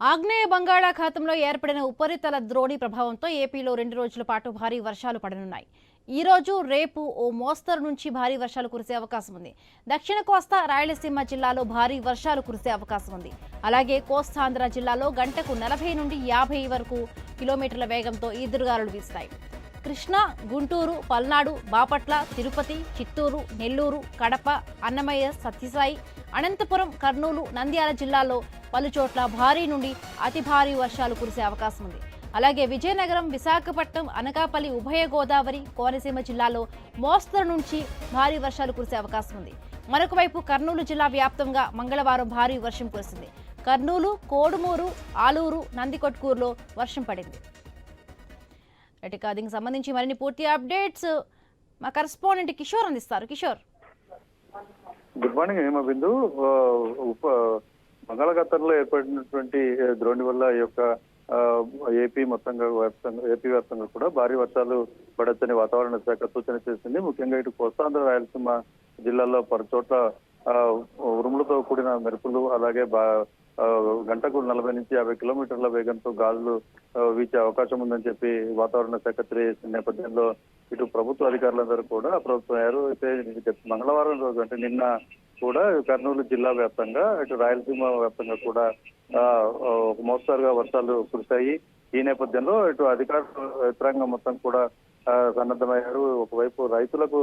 ఆగ్నేయ బంగాళాఖాతంలో ఏర్పడిన ఉపరితల ద్రోణి ప్రభావంతో ఏపీలో 2 రోజుల పాటు భారీ వర్షాలు పడనున్నాయి. ఈ రోజు రేపు ఓ మోస్తరు నుంచి భారీ వర్షాలు కురిసే అవకాశం ఉంది. దక్షిణ కోస్తా రాయలసీమ జిల్లాలో భారీ వర్షాలు కురిసే అవకాశం ఉంది. అలాగే కోస్తాంధ్ర జిల్లాలో గంటకు 40 నుండి 50 వరకు కిలోమీటర్ల వేగంతో ఈదురుగాలులు వీస్తాయి. కృష్ణా, గుంటూరు, పల్నాడు, బాపట్ల, తిరుపతి, చిత్తూరు, నెల్లూరు, కడప, అన్నమయ్య, సత్యసాయి, అనంతపురం, కర్నూలు, నంద్యాల జిల్లాల్లో పలుచోట్ల భారీ నుండి అతి భారీ వర్షాలు కురిసే అవకాశం ఉంది. అలాగే విజయనగరం, విశాఖపట్నం, అనకాపల్లి, ఉభయ గోదావరి, కోనసీమ జిల్లాలో మోస్తరు నుంచి భారీ వర్షాలు కురిసే అవకాశం ఉంది. మరొక వైపు కర్నూలు జిల్లా వ్యాప్తంగా మంగళవారం భారీ వర్షం కురిసింది. కర్నూలు, కోడుమూరు, ఆలూరు, నందికొట్కూరులో వర్షం పడింది. దీనికి సంబంధించి మరిన్ని పూర్తి అప్డేట్స్ మా కరెస్పాండెంట్ కిషోర్ అందిస్తారు. Kishore, good morning Hemabindu. బంగాళాఖాతంలో ఏర్పడినటువంటి ద్రోణి వల్ల ఈ యొక్క ఏపీ వ్యాప్తంగా కూడా భారీ వర్షాలు పడొచ్చని వాతావరణ శాఖ సూచన చేసింది. ముఖ్యంగా ఇటు కోస్తాంధ్ర రాయలసీమ జిల్లాల్లో పలుచోట్ల ఉరుములతో కూడిన మెరుపులు, అలాగే గంటకు 40 నుంచి 50 కిలోమీటర్ల వేగంతో గాలులు వీచే అవకాశం ఉందని చెప్పి వాతావరణ శాఖ తెలియజేసిన నేపథ్యంలో ఇటు ప్రభుత్వ అధికారులందరూ కూడా అప్రమత్తమయ్యారు. అయితే మంగళవారం రోజు అంటే నిన్న కూడా కర్నూలు జిల్లా వ్యాప్తంగా ఇటు రాయలసీమ వ్యాప్తంగా కూడా మోస్తరుగా వర్షాలు కురిశాయి. ఈ నేపథ్యంలో ఇటు అధికారులు యంత్రాంగం మొత్తం కూడా సన్నద్ధమయ్యారు. ఒకవైపు రైతులకు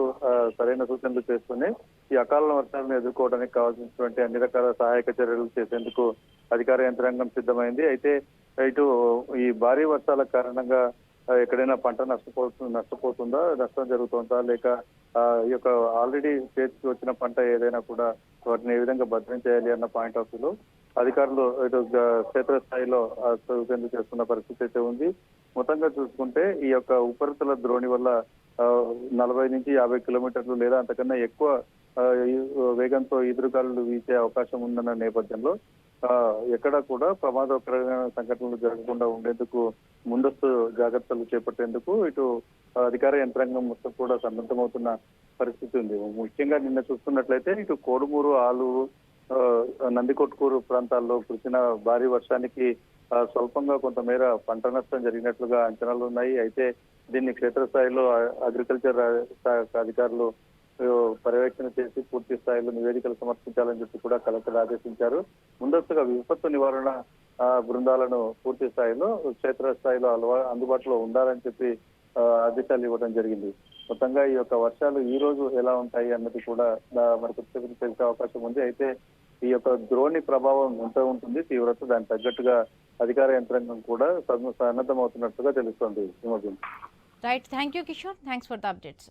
సరైన సూచనలు చేస్తూనే ఈ అకాల వర్షాలను ఎదుర్కోవడానికి కావాల్సినటువంటి అన్ని రకాల సహాయక చర్యలు చేసేందుకు అధికార యంత్రాంగం సిద్ధమైంది. అయితే ఇటు ఈ భారీ వర్షాల కారణంగా ఎక్కడైనా పంట నష్టపోతుందా, నష్టం జరుగుతుందా, లేక ఈ యొక్క ఆల్రెడీ చేతికి వచ్చిన పంట ఏదైనా కూడా వాటిని ఏ విధంగా భద్రం చేయాలి అన్న పాయింట్ ఆఫ్ వ్యూలో అధికారులు ఇటు క్షేత్రస్థాయిలో సూచనలు చేస్తున్న పరిస్థితి అయితే ఉంది. మొత్తంగా చూసుకుంటే ఈ యొక్క ఉపరితల ద్రోణి వల్ల 40 నుంచి 50 కిలోమీటర్లు లేదా అంతకన్నా ఎక్కువ వేగంతో ఎదురుగాలులు వీచే అవకాశం ఉందన్న నేపథ్యంలో ఎక్కడ కూడా ప్రమాదకరమైన సంఘటనలు జరగకుండా ఉండేందుకు ముందస్తు జాగ్రత్తలు చేపట్టేందుకు ఇటు అధికార యంత్రాంగం మొత్తం కూడా సన్నద్ధమవుతున్న పరిస్థితి ఉంది. ముఖ్యంగా నిన్న చూస్తున్నట్లయితే ఇటు కోడుమూరు, ఆలూరు, నందికొట్కూరు ప్రాంతాల్లో కురిసిన భారీ వర్షానికి స్వల్పంగా కొంతమేర పంట నష్టం జరిగినట్లుగా అంచనాలు ఉన్నాయి. అయితే దీన్ని క్షేత్రస్థాయిలో అగ్రికల్చర్ అధికారులు పర్యవేక్షణ చేసి పూర్తి స్థాయిలో నివేదికలు సమర్పించాలని చెప్పి కూడా కలెక్టర్ ఆదేశించారు. ముందస్తుగా విపత్తు నివారణ బృందాలను పూర్తి స్థాయిలో క్షేత్రస్థాయిలో అందుబాటులో ఉండాలని చెప్పి ఆదేశాలు ఇవ్వడం జరిగింది. మొత్తంగా ఈ యొక్క వర్షాలు ఈ రోజు ఎలా ఉంటాయి అన్నది కూడా మనకు తెలిసే అవకాశం ఉంది. అయితే ఈ యొక్క ద్రోణి ప్రభావం ఎంత ఉంటుంది, తీవ్రత, దానికి తగ్గట్టుగా అధికార యంత్రాంగం కూడా సన్నద్ధమవుతున్నట్టుగా తెలుస్తోంది. Right, thank you Kishore, thanks for the updates.